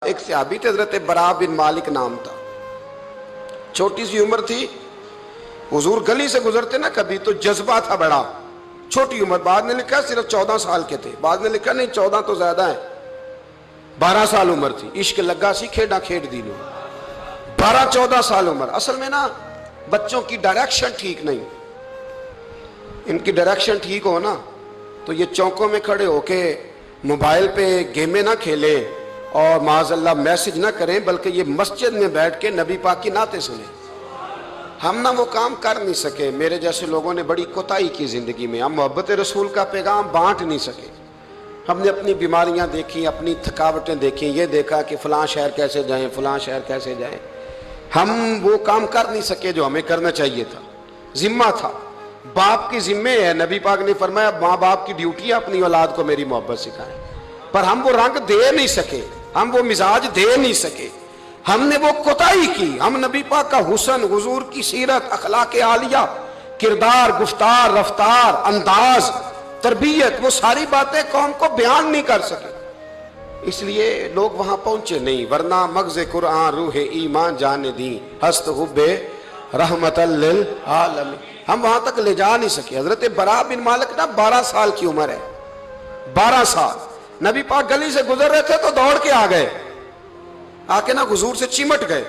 ایک صحابی تھے، حضرت برا بن مالک نام تھا، چھوٹی سی عمر تھی، حضور گلی سے گزرتے نا کبھی تو جذبہ تھا بڑا، چھوٹی عمر، بعد نے لکھا صرف 14 سال کے تھے، بعد نے لکھا نہیں 14 تو زیادہ ہیں، 12 سال عمر تھی، عشق لگا سی کھیڑا کھیڑ دی لو، 12-14 سال عمر۔ اصل میں نا بچوں کی ڈائریکشن ٹھیک نہیں، ان کی ڈائریکشن ٹھیک ہو نا تو یہ چوکوں میں کھڑے ہو کے موبائل پہ گیمیں نہ کھیلیں اور معاذ اللہ میسج نہ کریں، بلکہ یہ مسجد میں بیٹھ کے نبی پاک کی نعتیں سنیں۔ ہم نہ وہ کام کر نہیں سکے، میرے جیسے لوگوں نے بڑی کوتاہی کی زندگی میں، ہم محبت رسول کا پیغام بانٹ نہیں سکے، ہم نے اپنی بیماریاں دیکھی، اپنی تھکاوٹیں دیکھی، یہ دیکھا کہ فلاں شہر کیسے جائیں، فلاں شہر کیسے جائیں، ہم وہ کام کر نہیں سکے جو ہمیں کرنا چاہیے تھا، ذمہ تھا، باپ کی ذمہ ہے، نبی پاک نے فرمایا ماں باپ کی ڈیوٹی ہے اپنی اولاد کو میری محبت سکھائیں، پر ہم وہ رنگ دے نہیں سکے، ہم وہ مزاج دے نہیں سکے، ہم نے وہ کوتاہی کی، ہم نبی پاک کا حسن، حضور کی سیرت، اخلاق عالیہ، کردار، گفتار، رفتار، انداز، تربیت، وہ ساری باتیں قوم کو بیان نہیں کر سکے، اس لیے لوگ وہاں پہنچے نہیں، ورنہ مغز قرآن روح ایمان جان دی ہست حب رحمت للعالمین، ہم وہاں تک لے جا نہیں سکے۔ حضرت برا بن مالک نا 12 سال کی عمر ہے، 12 سال، نبی پاک گلی سے گزر رہے تھے تو دوڑ کے آ گئے، آ کے نا حضور سے چمٹ گئے،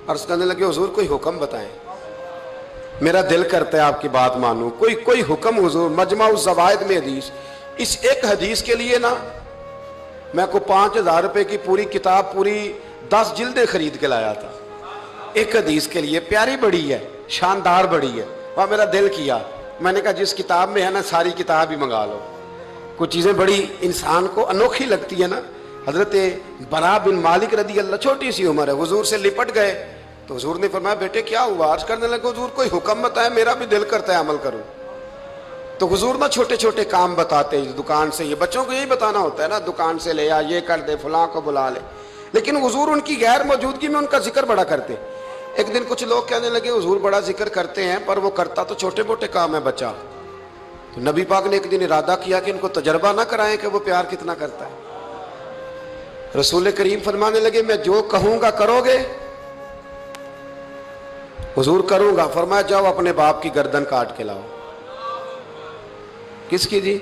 عرض کرنے لگے حضور کوئی حکم بتائیں، میرا دل کرتا ہے آپ کی بات مانوں، کوئی حکم حضور۔ مجمع الزوائد میں حدیث، اس ایک حدیث کے لیے نا میں کو 5000 روپے کی پوری کتاب، پوری 10 جلدیں خرید کے لایا تھا، ایک حدیث کے لیے، پیاری بڑی ہے، شاندار بڑی ہے، وہاں میرا دل کیا، میں نے کہا جس کتاب میں ہے نا ساری کتاب ہی منگا لو، کچھ چیزیں بڑی انسان کو انوکھی لگتی ہے نا۔ حضرت برا بن مالک رضی اللہ، چھوٹی سی عمر ہے، حضور سے لپٹ گئے تو حضور نے فرمایا بیٹے کیا ہوا؟ عرض کرنے لگے حضور کوئی حکم بتائے، میرا بھی دل کرتا ہے عمل کروں۔ تو حضور نا چھوٹے چھوٹے کام بتاتے ہیں، دکان سے، یہ بچوں کو یہی بتانا ہوتا ہے نا، دکان سے لے آ، یہ کر دے، فلاں کو بلا لے، لیکن حضور ان کی غیر موجودگی میں ان کا ذکر بڑا کرتے۔ ایک دن کچھ لوگ کہنے لگے حضور بڑا ذکر کرتے ہیں پر وہ کرتا تو چھوٹے موٹے کام ہے بچہ، تو نبی پاک نے ایک دن ارادہ کیا کہ ان کو تجربہ نہ کرائیں کہ وہ پیار کتنا کرتا ہے۔ رسول کریم فرمانے لگے میں جو کہوں گا کرو گے؟ حضور کروں گا۔ فرمایا جاؤ اپنے باپ کی گردن کاٹ کے لاؤ۔ کس کی جی؟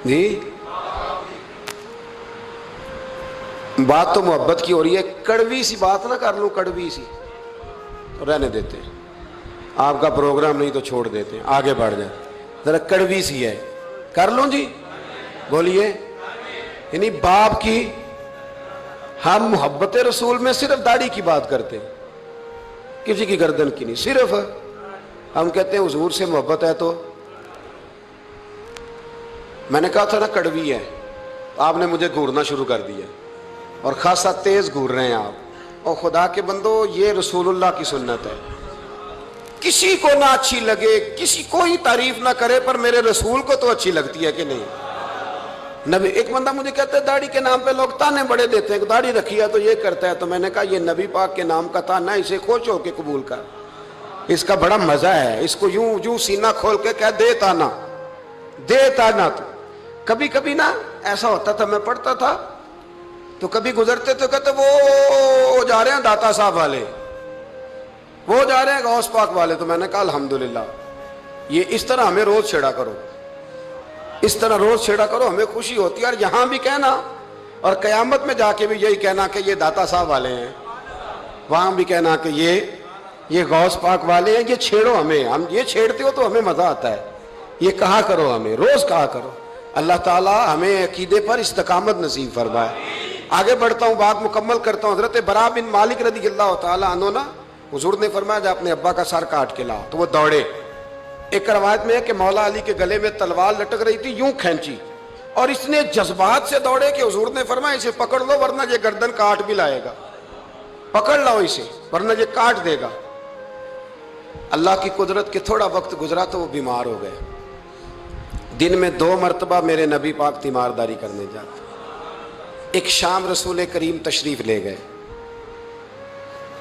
جی بات تو محبت کی ہو رہی ہے، کڑوی سی بات نہ کر لوں، کڑوی سی رہنے دیتے ہیں، آپ کا پروگرام نہیں تو چھوڑ دیتے ہیں، آگے بڑھ جائیں، ذرا کڑوی سی ہے، کر لوں جی، بولیے، یعنی باپ کی، ہم محبت رسول میں صرف داڑھی کی بات کرتے ہیں، کسی کی گردن کی نہیں، صرف ہم کہتے ہیں حضور سے محبت ہے تو میں نے کہا تھا نا کڑوی ہے، آپ نے مجھے گھورنا شروع کر دیا اور خاصا تیز گھور رہے ہیں آپ، اور خدا کے بندو یہ رسول اللہ کی سنت ہے، کسی کو نہ اچھی لگے، کسی کوئی تعریف نہ کرے پر میرے رسول کو تو اچھی لگتی ہے کہ نہیں؟ نبی، ایک بندہ مجھے کہتا ہے داڑھی کے نام پہ لوگ تانے بڑے دیتے ہیں کہ داڑھی رکھی ہے تو یہ کرتا ہے، تو میں نے کہا یہ نبی پاک کے نام کا تانا، اسے خوش ہو کے قبول کر، اس کا بڑا مزہ ہے، اس کو یوں سینہ کھول کے کہہ دے تانا، دے تانا۔ تو کبھی کبھی نا ایسا ہوتا تھا، میں پڑھتا تھا تو کبھی گزرتے تو کہتے وہ جا رہے ہیں داتا صاحب والے، وہ جا رہے ہیں غوث پاک والے، تو میں نے کہا الحمدللہ، یہ اس طرح ہمیں روز چھیڑا کرو، اس طرح روز چھیڑا کرو، ہمیں خوشی ہوتی ہے، اور یہاں بھی کہنا اور قیامت میں جا کے بھی یہی کہنا کہ یہ داتا صاحب والے ہیں، وہاں بھی کہنا کہ یہ غوث پاک والے ہیں، یہ چھیڑو ہمیں، ہم یہ چھیڑتے ہو تو ہمیں مزہ آتا ہے، یہ کہا کرو، ہمیں روز کہا کرو۔ اللہ تعالی ہمیں عقیدے پر استقامت نصیب فرمائے۔ آگے بڑھتا ہوں، بات مکمل کرتا ہوں۔ حضرت برا بن مالک رضی اللہ تعالی عنہ نا، حضور نے فرمایا جا اپنے ابا کا سر کاٹ کے لاؤ، تو وہ دوڑے۔ ایک روایت میں ہے کہ مولا علی کے گلے میں تلوار لٹک رہی تھی، یوں کھینچی، اور اس نے جذبات سے دوڑے کہ حضور نے فرمایا اسے پکڑ لو ورنہ یہ گردن کاٹ بھی لائے گا، پکڑ لاؤ اسے ورنہ یہ کاٹ دے گا۔ اللہ کی قدرت کے تھوڑا وقت گزرا تو وہ بیمار ہو گئے، دن میں 2 مرتبہ میرے نبی پاک تیمارداری کرنے جاتے۔ ایک شام رسول کریم تشریف لے گئے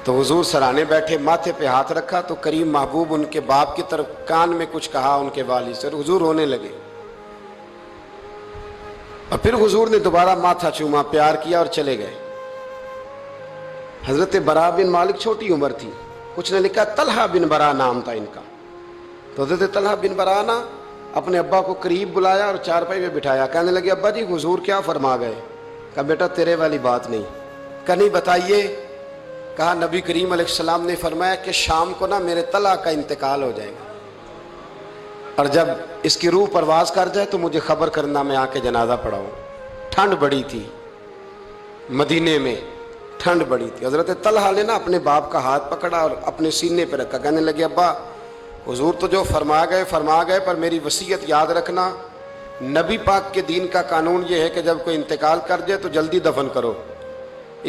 تو حضور سرانے بیٹھے، ماتھے پہ ہاتھ رکھا تو کریم محبوب ان کے باپ کی طرف کان میں کچھ کہا ان کے والد سے، حضور رونے لگے، اور پھر حضور نے دوبارہ ماتھا چوما، پیار کیا اور چلے گئے۔ حضرت برا بن مالک چھوٹی عمر تھی، کچھ نے لکھا طلحہ بن برا نام تھا ان کا. تو حضرت طلحہ بن برا نا اپنے ابا کو قریب بلایا اور چارپائی پہ بٹھایا. کہنے لگے ابا جی حضور کیا فرما گئے؟ کہا بیٹا تیرے والی بات نہیں. کہا نہیں بتائیے. کہا نبی کریم علیہ السلام نے فرمایا کہ شام کو نا میرے طلحہ کا انتقال ہو جائے گا، اور جب اس کی روح پرواز کر جائے تو مجھے خبر کرنا، میں آ کے جنازہ پڑھاؤں. ٹھنڈ بڑی تھی مدینے میں، ٹھنڈ بڑی تھی. حضرت طلحہ نے نا اپنے باپ کا ہاتھ پکڑا اور اپنے سینے پہ رکھا. کہنے لگے ابا حضور تو جو فرما گئے پر میری وصیت یاد رکھنا. نبی پاک کے دین کا قانون یہ ہے کہ جب کوئی انتقال کر جائے تو جلدی دفن کرو.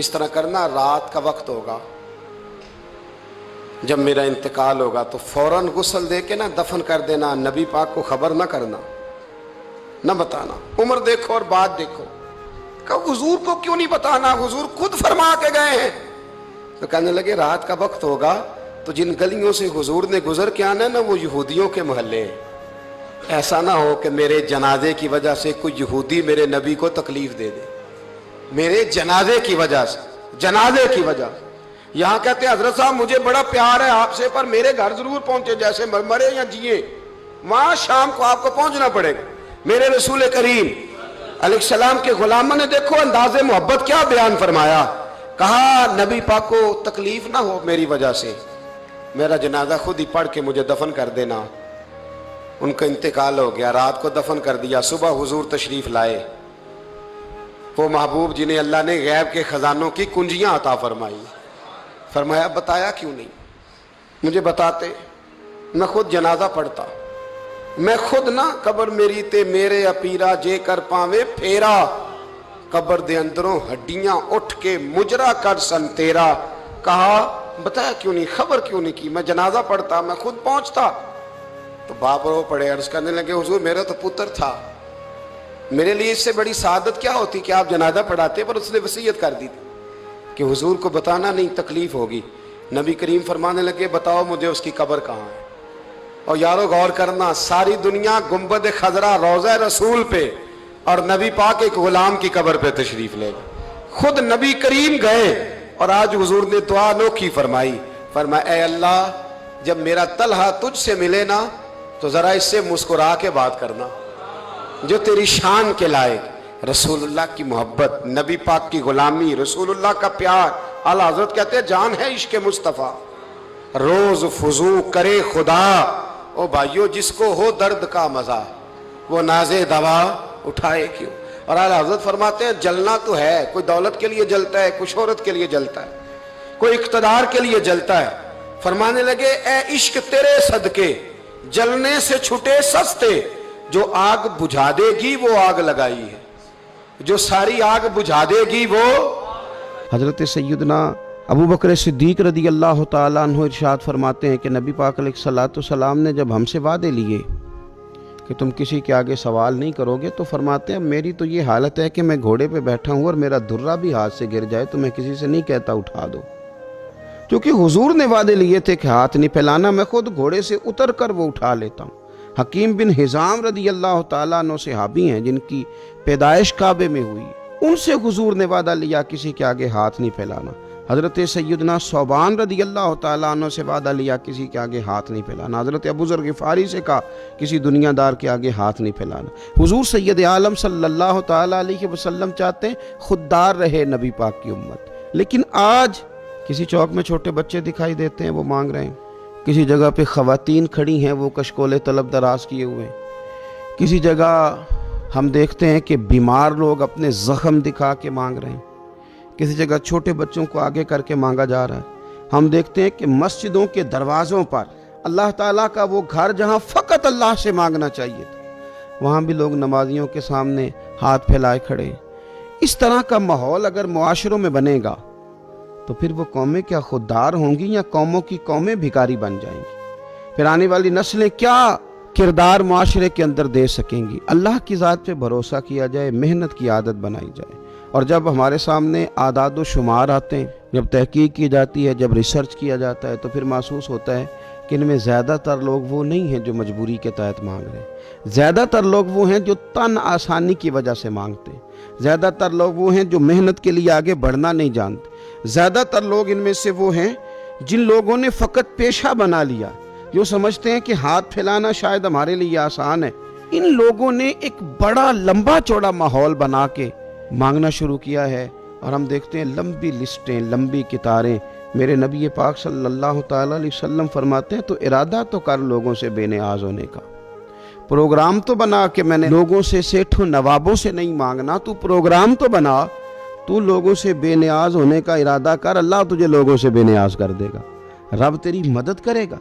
اس طرح کرنا، رات کا وقت ہوگا جب میرا انتقال ہوگا تو فوراً غسل دے کے نا دفن کر دینا، نبی پاک کو خبر نہ کرنا، نہ بتانا. عمر دیکھو اور بات دیکھو. کہ حضور کو کیوں نہیں بتانا، حضور خود فرما کے گئے ہیں. تو کہنے لگے رات کا وقت ہوگا تو جن گلیوں سے حضور نے گزر کے آنا ہے نا وہ یہودیوں کے محلے ہیں. ایسا نہ ہو کہ میرے جنازے کی وجہ سے کوئی یہودی میرے نبی کو تکلیف دے دے. میرے جنازے کی وجہ سے، جنازے کی وجہ سے. یہاں کہتے ہیں حضرت صاحب مجھے بڑا پیار ہے آپ سے، پر میرے گھر ضرور پہنچے، جیسے مرے یا جیے وہاں شام کو آپ کو پہنچنا پڑے گا. میرے رسول کریم علیہ السلام کے غلاموں نے دیکھو انداز محبت کیا بیان فرمایا. کہا نبی پاک کو تکلیف نہ ہو میری وجہ سے، میرا جنازہ خود ہی پڑھ کے مجھے دفن کر دینا. ان کا انتقال ہو گیا، رات کو دفن کر دیا. صبح حضور تشریف لائے، وہ محبوب جنہیں اللہ نے غیب کے خزانوں کی کنجیاں عطا فرمائی. فرمایا بتایا کیوں نہیں؟ مجھے بتاتے، میں خود جنازہ پڑھتا. میں خود نہ قبر میری تے میرے اپیرا جے کر پاوے پھیرا، قبر دے اندروں ہڈیاں اٹھ کے مجرا کر سن تیرا. کہا بتایا کیوں نہیں، خبر کیوں نہیں کی؟ میں جنازہ پڑھتا، میں خود پہنچتا. تو باپ رو پڑے، عرض کرنے لگے حضور میرا تو پتر تھا، میرے لیے اس سے بڑی سعادت کیا ہوتی کہ آپ جنازہ پڑھاتے. پر اس نے وصیت کر دی تھی کہ حضور کو بتانا نہیں، تکلیف ہوگی. نبی کریم فرمانے لگے بتاؤ مجھے اس کی قبر کہاں ہے. اور یارو غور کرنا، ساری دنیا گنبد خضرا روضہ رسول پہ اور نبی پاک ایک غلام کی قبر پہ تشریف لے گئے. خود نبی کریم گئے اور آج حضور نے دعا انوکھی فرمائی. فرمایا اے اللہ جب میرا طلحہ تجھ سے ملے نا تو ذرا اس سے مسکرا کے بات کرنا جو تیری شان کے لائق. رسول اللہ کی محبت، نبی پاک کی غلامی، رسول اللہ کا پیار. اعلیٰ حضرت کہتے ہیں جان ہے عشق مصطفیٰ، روز فضو کرے خدا. او بھائیو جس کو ہو درد کا مزہ وہ نازے دوا اٹھائے کیوں. اور اعلیٰ حضرت فرماتے ہیں جلنا تو ہے، کوئی دولت کے لیے جلتا ہے، کوئی شہرت کے لیے جلتا ہے، کوئی اقتدار کے لیے جلتا ہے. فرمانے لگے اے عشق تیرے صدقے جلنے سے چھٹے سستے، جو آگ بجھا دے گی وہ آگ لگائی ہے، جو ساری آگ بجھا دے گی وہ. حضرت سیدنا ابو بکر صدیق رضی اللہ تعالیٰ عنہ ارشاد فرماتے ہیں کہ نبی پاک علیہ الصلوۃ والسلام نے جب ہم سے وعدے لیے کہ تم کسی کے آگے سوال نہیں کرو گے تو فرماتے ہیں میری تو یہ حالت ہے کہ میں گھوڑے پہ بیٹھا ہوں اور میرا درہ بھی ہاتھ سے گر جائے تو میں کسی سے نہیں کہتا اٹھا دو. کیونکہ حضور نے وعدے لیے تھے کہ ہاتھ نہیں پھیلانا، میں خود گھوڑے سے اتر کر وہ اٹھا لیتا ہوں. حکیم بن حزام رضی اللہ تعالیٰ عنہ صحابی ہیں جن کی پیدائش کعبے میں ہوئی، ان سے حضور نے وعدہ لیا کسی کے آگے ہاتھ نہیں پھیلانا. حضرت سیدنا ثوبان رضی اللہ تعالیٰ عنہ سے وعدہ لیا کسی کے آگے ہاتھ نہیں پھیلانا. حضرت ابو ذر غفاری سے کہا کسی دنیا دار کے آگے ہاتھ نہیں پھیلانا. حضور سید عالم صلی اللہ تعالیٰ علیہ وسلم چاہتے ہیں خوددار رہے نبی پاک کی امت. لیکن آج کسی چوک میں چھوٹے بچے دکھائی دیتے ہیں وہ مانگ رہے ہیں، کسی جگہ پہ خواتین کھڑی ہیں وہ کشکول طلب دراز کیے ہوئے ہیں، کسی جگہ ہم دیکھتے ہیں کہ بیمار لوگ اپنے زخم دکھا کے مانگ رہے ہیں، کسی جگہ چھوٹے بچوں کو آگے کر کے مانگا جا رہا ہے. ہم دیکھتے ہیں کہ مسجدوں کے دروازوں پر اللہ تعالیٰ کا وہ گھر جہاں فقط اللہ سے مانگنا چاہیے تھا، وہاں بھی لوگ نمازیوں کے سامنے ہاتھ پھیلائے کھڑے ہیں. اس طرح کا ماحول اگر معاشروں میں بنے گا تو پھر وہ قومیں کیا خوددار ہوں گی یا قوموں کی قومیں بھکاری بن جائیں گی؟ پھر آنے والی نسلیں کیا کردار معاشرے کے اندر دے سکیں گی؟ اللہ کی ذات پہ بھروسہ کیا جائے، محنت کی عادت بنائی جائے. اور جب ہمارے سامنے اعداد و شمار آتے ہیں، جب تحقیق کی جاتی ہے، جب ریسرچ کیا جاتا ہے تو پھر محسوس ہوتا ہے کہ ان میں زیادہ تر لوگ وہ نہیں ہیں جو مجبوری کے تحت مانگ رہے ہیں، زیادہ تر لوگ وہ ہیں جو تن آسانی کی وجہ سے مانگتے ہیں، زیادہ تر لوگ وہ ہیں جو محنت کے لیے آگے بڑھنا نہیں جانتے، زیادہ تر لوگ ان میں سے وہ ہیں جن لوگوں نے فقط پیشہ بنا لیا، جو سمجھتے ہیں کہ ہاتھ پھیلانا شاید ہمارے لیے آسان ہے۔ ان لوگوں نے ایک بڑا لمبا چوڑا ماحول بنا کے مانگنا شروع کیا ہے، اور ہم دیکھتے ہیں لمبی لسٹیں، لمبی قطاریں۔ میرے نبی پاک صلی اللہ تعالیٰ علیہ وسلم فرماتے ہیں تو ارادہ تو کر لوگوں سے بے نیاز ہونے کا، پروگرام تو بنا کہ میں نے لوگوں سے، سیٹھوں نوابوں سے نہیں مانگنا، تو پروگرام تو بنا، تو لوگوں سے بے نیاز ہونے کا ارادہ کر، اللہ تجھے لوگوں سے بے نیاز کر دے گا، رب تیری مدد کرے گا۔